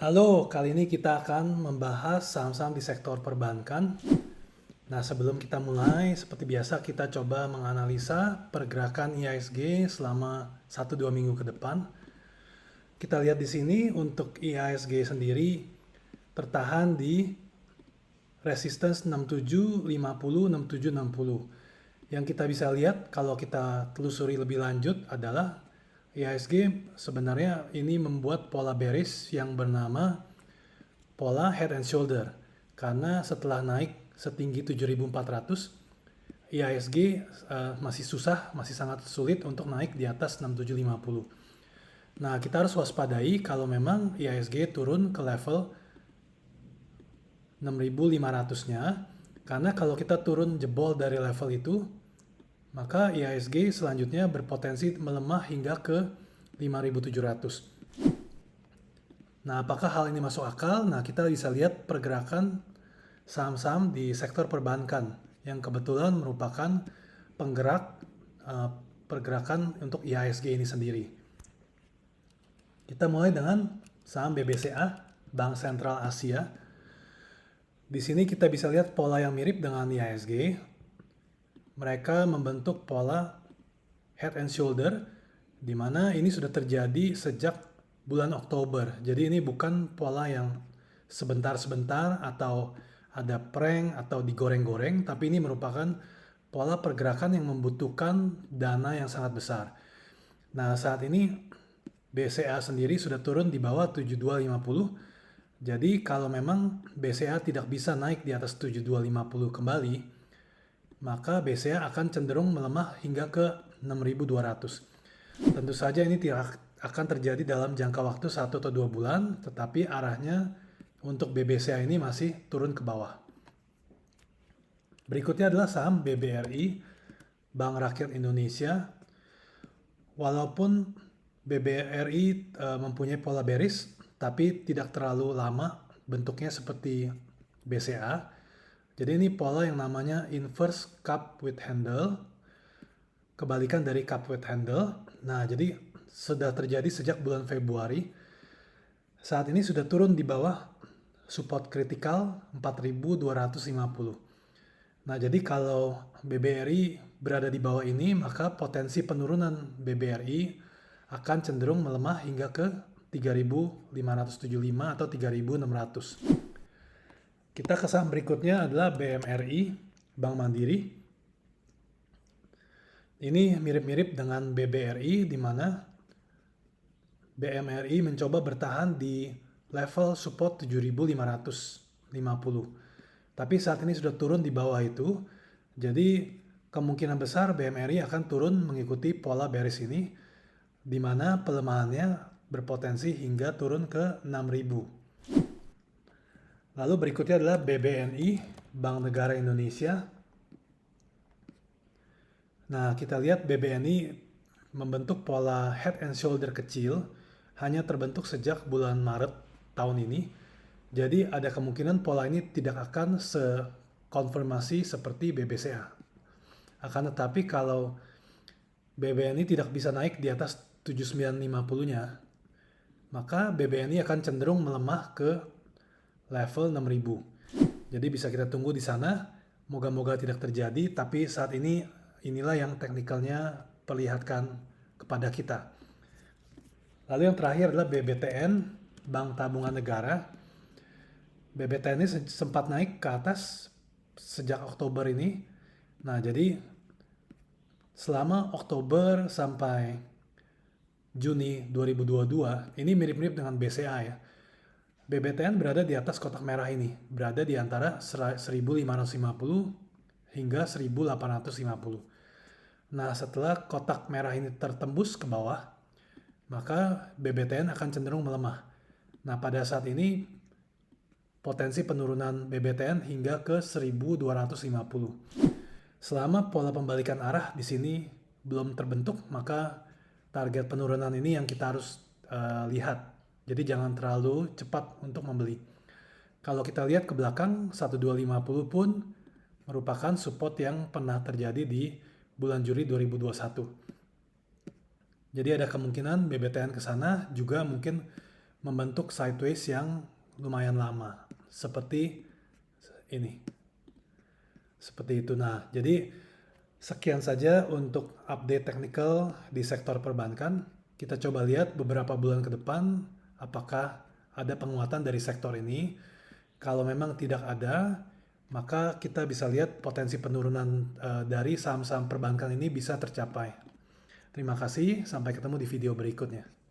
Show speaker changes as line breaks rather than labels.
Halo, kali ini kita akan membahas saham-saham di sektor perbankan. Nah, sebelum kita mulai, seperti biasa kita coba menganalisa pergerakan IHSG selama 1-2 minggu ke depan. Kita lihat di sini untuk IHSG sendiri tertahan di resistance 67, 50, 67, 60. Yang kita bisa lihat kalau kita telusuri lebih lanjut adalah IHSG sebenarnya ini membuat pola bearish yang bernama pola head and shoulder. Karena setelah naik setinggi 7400, IHSG masih susah, masih sangat sulit untuk naik di atas 6750. Nah, kita harus waspadai kalau memang IHSG turun ke level 6500-nya, karena kalau kita turun jebol dari level itu, maka IHSG selanjutnya berpotensi melemah hingga ke 5700. Nah, apakah hal ini masuk akal? Nah, kita bisa lihat pergerakan saham-saham di sektor perbankan yang kebetulan merupakan penggerak pergerakan untuk IHSG ini sendiri. Kita mulai dengan saham BBCA, Bank Sentral Asia. Di sini kita bisa lihat pola yang mirip dengan IHSG. Mereka membentuk pola head and shoulder, di mana ini sudah terjadi sejak bulan Oktober. Jadi ini bukan pola yang sebentar-sebentar atau ada prank atau digoreng-goreng, tapi ini merupakan pola pergerakan yang membutuhkan dana yang sangat besar. Nah, saat ini BCA sendiri sudah turun di bawah 7250. Jadi kalau memang BCA tidak bisa naik di atas 7250 kembali, maka BCA akan cenderung melemah hingga ke 6200. Tentu saja ini tidak akan terjadi dalam jangka waktu 1 atau 2 bulan, tetapi arahnya untuk BBCA ini masih turun ke bawah. Berikutnya adalah saham BBRI, Bank Rakyat Indonesia. Walaupun BBRI mempunyai pola bearish, tapi tidak terlalu lama, bentuknya seperti BCA. Jadi ini pola yang namanya inverse cup with handle, kebalikan dari cup with handle. Nah, jadi sudah terjadi sejak bulan Februari. Saat ini sudah turun di bawah support kritikal 4250. Nah, jadi kalau BBRI berada di bawah ini, maka potensi penurunan BBRI akan cenderung melemah hingga ke 3575 atau 3600. Kita ke saham berikutnya adalah BMRI, Bank Mandiri. Ini mirip-mirip dengan BBRI, di mana BMRI mencoba bertahan di level support 7550. Tapi saat ini sudah turun di bawah itu, jadi kemungkinan besar BMRI akan turun mengikuti pola bearish ini, di mana pelemahannya berpotensi hingga turun ke 6000. Lalu berikutnya adalah BBNI, Bank Negara Indonesia. Nah, kita lihat BBNI membentuk pola head and shoulder kecil, hanya terbentuk sejak bulan Maret tahun ini. Jadi ada kemungkinan pola ini tidak akan sekonfirmasi seperti BBCA. Akan tetapi kalau BBNI tidak bisa naik di atas 7950-nya, maka BBNI akan cenderung melemah ke level 6000. Jadi bisa kita tunggu di sana. Moga-moga tidak terjadi, tapi saat ini inilah yang teknikalnya perlihatkan kepada kita. Lalu yang terakhir adalah BBTN, Bank Tabungan Negara. BBTN ini sempat naik ke atas sejak Oktober ini. Nah, jadi selama Oktober sampai Juni 2022, ini mirip-mirip dengan BCA ya. BBTN berada di atas kotak merah ini, berada di antara 1550 hingga 1850. Nah, setelah kotak merah ini tertembus ke bawah, maka BBTN akan cenderung melemah. Nah, pada saat ini potensi penurunan BBTN hingga ke 1250. Selama pola pembalikan arah di sini belum terbentuk, maka target penurunan ini yang kita harus lihat. Jadi jangan terlalu cepat untuk membeli. Kalau kita lihat ke belakang, 1250 pun merupakan support yang pernah terjadi di bulan Juli 2021. Jadi ada kemungkinan BBTN ke sana juga mungkin membentuk sideways yang lumayan lama. Seperti ini. Seperti itu. Nah, jadi sekian saja untuk update technical di sektor perbankan. Kita coba lihat beberapa bulan ke depan apakah ada penguatan dari sektor ini. Kalau memang tidak ada, maka kita bisa lihat potensi penurunan dari saham-saham perbankan ini bisa tercapai. Terima kasih, sampai ketemu di video berikutnya.